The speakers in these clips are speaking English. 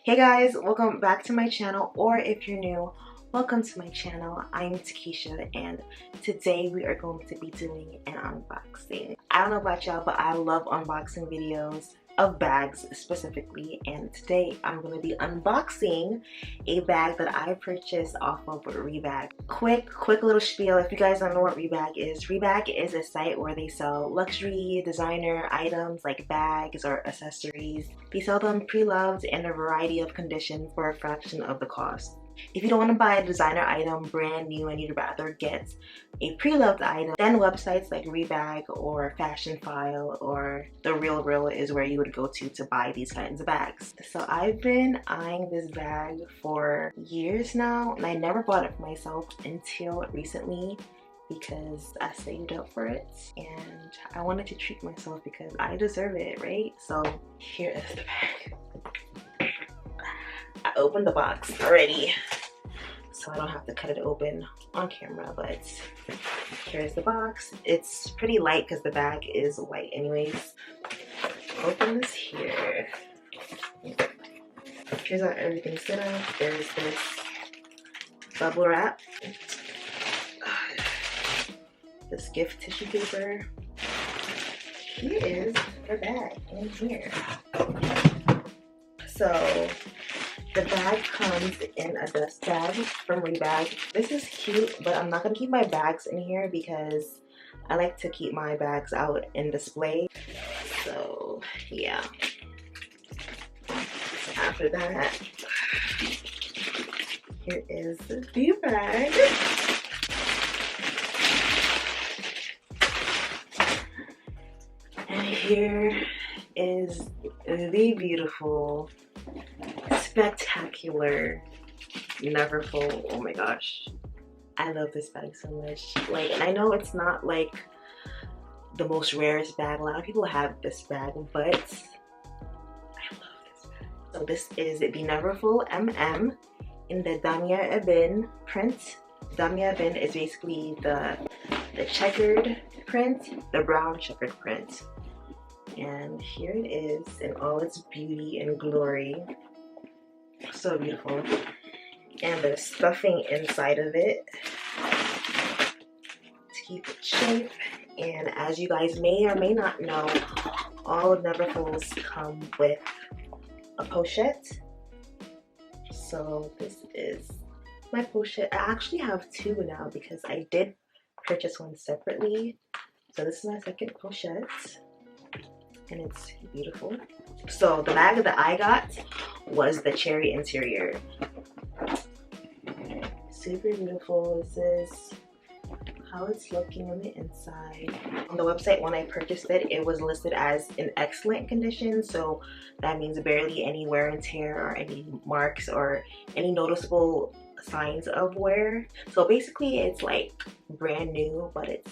Hey guys, welcome back to my channel, or if you're new, welcome to my channel. I'm Takisha and today we are going to be doing an unboxing. I don't know about y'all, but I love unboxing videos of bags specifically, and today I'm going to be unboxing a bag that I purchased off of REBAG. Quick little spiel. If you guys don't know what REBAG is a site where they sell luxury designer items like bags or accessories. They sell them pre-loved in a variety of conditions for a fraction of the cost. If you don't want to buy a designer item brand new and you'd rather get a pre-loved item, then websites like REBAG or Fashion File or The Real is where you would go to buy these kinds of bags. So I've been eyeing this bag for years now, and I never bought it for myself until recently because I saved up for it and I wanted to treat myself because I deserve it, right? So here is the bag. I opened the box already, so I don't have to cut it open on camera, but here's the box. It's pretty light because the bag is white anyways. Open this here. Here's how everything's set up. There's this bubble wrap, this gift tissue paper. Here is the bag in here. So the bag comes in a dust bag from REBAG. This is cute, but I'm not gonna keep my bags in here because I like to keep my bags out in display. So yeah. After that, here is the bag. And here is the beautiful, spectacular Neverfull. Oh my gosh, I love this bag so much. Like, and I know it's not like the most rarest bag. A lot of people have this bag, but I love this bag. So this is the Neverfull MM in the Damia Ebin print. Damia Ebin is basically the checkered print, the brown checkered print. And here it is in all its beauty and glory. So beautiful. And there's stuffing inside of it to keep it shape. And as you guys may or may not know, all of Neverfulls come with a pochette. So this is my pochette. I actually have two now because I did purchase one separately. So this is my second pochette, and it's beautiful. So the bag that I got was the cherry interior. Super beautiful. This is how it's looking on the inside. On the website when I purchased it, it was listed as in excellent condition, so that means barely any wear and tear or any marks or any noticeable signs of wear. So basically it's like brand new, but it's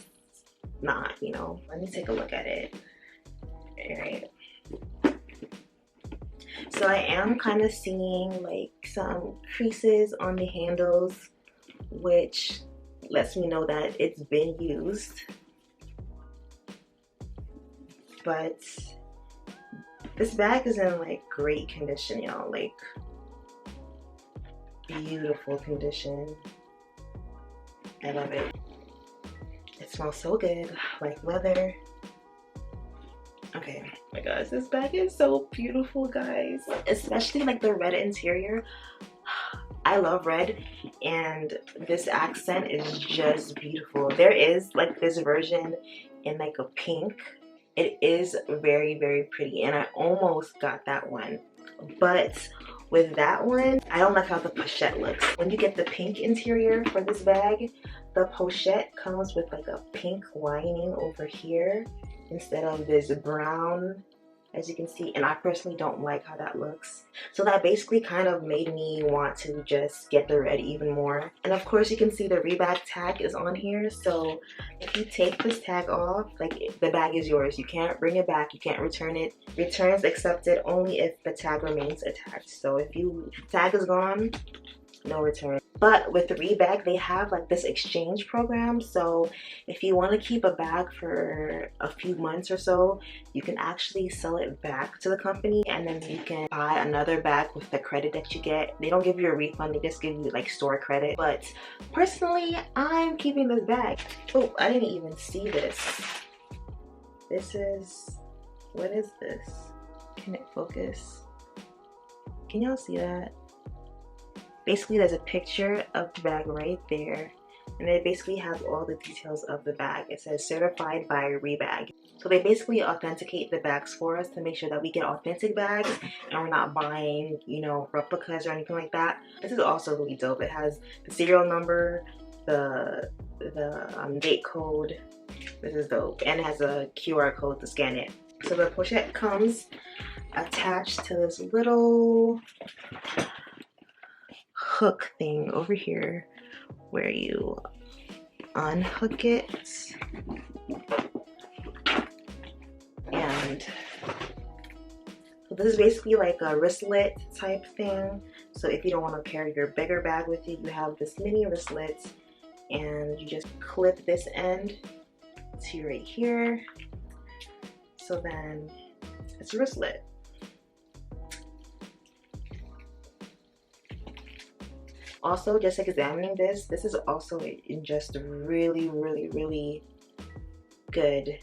not, you know. Let me take a look at it. Alright. So I am kind of seeing like some creases on the handles, which lets me know that it's been used. But this bag is in like great condition, y'all. Like beautiful condition. I love it. It smells so good, like leather. Okay, oh my gosh, this bag is so beautiful, guys. Especially like the red interior. I love red, and this accent is just beautiful. There is like this version in like a pink. It is very, very pretty, and I almost got that one. But with that one, I don't like how the pochette looks. When you get the pink interior for this bag, the pochette comes with like a pink lining over here instead of this brown, as you can see, and I personally don't like how that looks. So that basically kind of made me want to just get the red even more. And of course you can see the REBAG tag is on here, so if you take this tag off, like the bag is yours. You can't bring it back, you can't return it. Returns accepted only if the tag remains attached. So if the tag is gone, no return. But with REBAG, they have like this exchange program. So if you want to keep a bag for a few months or so, you can actually sell it back to the company, and then you can buy another bag with the credit that you get. They don't give you a refund, they just give you like store credit. But personally, I'm keeping this bag. Oh, I didn't even see this. This is, what is this? Can it focus? Can y'all see that? Basically, there's a picture of the bag right there, and it basically has all the details of the bag. It says certified by REBAG. So they basically authenticate the bags for us to make sure that we get authentic bags and we're not buying, you know, replicas or anything like that. This is also really dope. It has the serial number, the date code. This is dope, and it has a QR code to scan it. So the pochette comes attached to this little hook thing over here where you unhook it, and so this is basically like a wristlet type thing. So if you don't want to carry your bigger bag with you, you have this mini wristlet, and you just clip this end to right here, so then it's a wristlet. Also, just examining this is also in just really good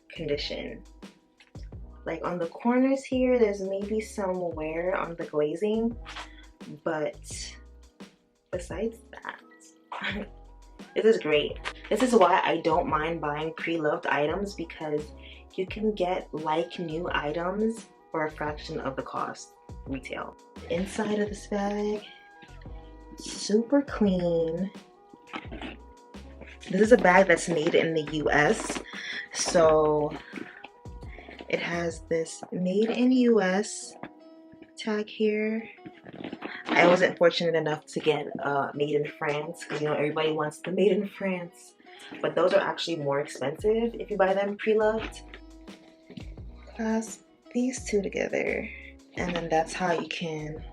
condition. Like on the corners here, there's maybe some wear on the glazing, but besides that, this is great. This is why I don't mind buying pre-loved items, because you can get like new items for a fraction of the cost retail. Inside of this bag, super clean. This is a bag that's made in the US, so it has this made in US tag here. I wasn't fortunate enough to get made in France, because you know everybody wants the made in France, but those are actually more expensive if you buy them pre-loved. Clasp these two together, and then that's how you can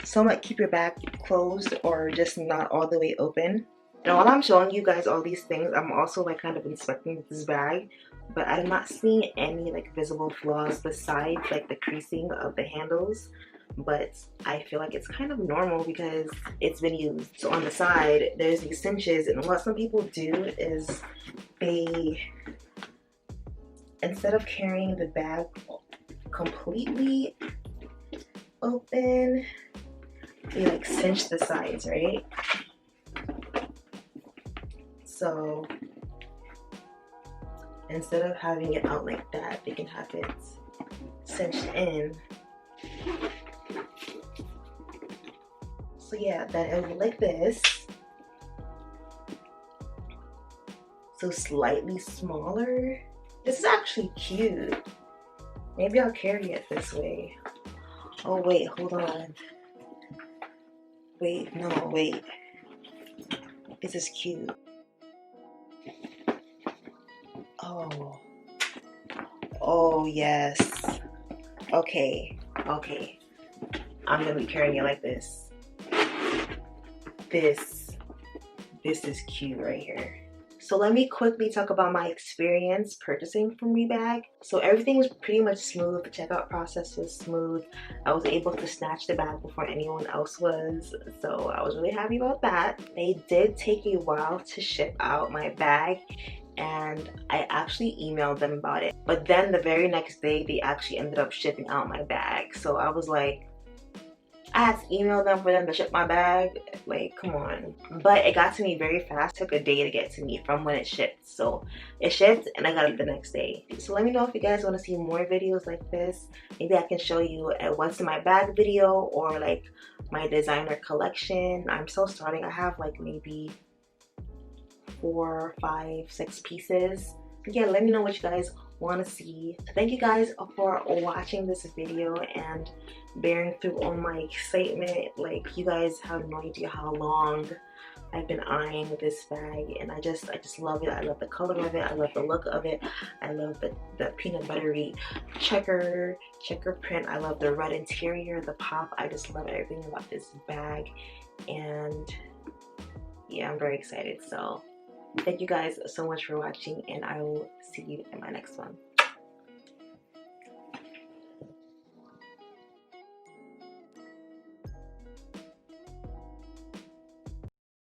somewhat keep your bag closed or just not all the way open. And while I'm showing you guys all these things, I'm also like kind of inspecting this bag, but I'm not seeing any like visible flaws besides like the creasing of the handles. But I feel like it's kind of normal because it's been used. So on the side, there's these cinches, and what some people do is they, instead of carrying the bag completely open, they like cinch the sides, right? So instead of having it out like that, they can have it cinched in. So yeah, then it would look like this. So slightly smaller. This is actually cute. Maybe I'll carry it this way. Oh wait, hold on. Wait, no, wait. This is cute. Oh. Oh, yes. Okay, okay. I'm gonna be carrying it like this. This is cute right here. So let me quickly talk about my experience purchasing from REBAG. So everything was pretty much smooth. The checkout process was smooth. I was able to snatch the bag before anyone else was. So I was really happy about that. They did take a while to ship out my bag, and I actually emailed them about it. But then the very next day, they actually ended up shipping out my bag. So I was like, I had to email them for them to ship my bag. Like, come on. But it got to me very fast. It took a day to get to me from when it shipped. So it shipped and I got it the next day. So let me know if you guys want to see more videos like this. Maybe I can show you a what's in my bag video, or like my designer collection. I'm still starting. I have like maybe 4, 5, 6 pieces. Yeah, let me know what you guys want to see. Thank you guys for watching this video and bearing through all my excitement. Like, you guys have no idea how long I've been eyeing this bag, and I just love it. I love the color of it. I love the look of it. I love the peanut buttery checker print. I love the red interior, the pop. I just love everything about this bag, and yeah, I'm very excited. So thank you guys so much for watching, and I will see you in my next one.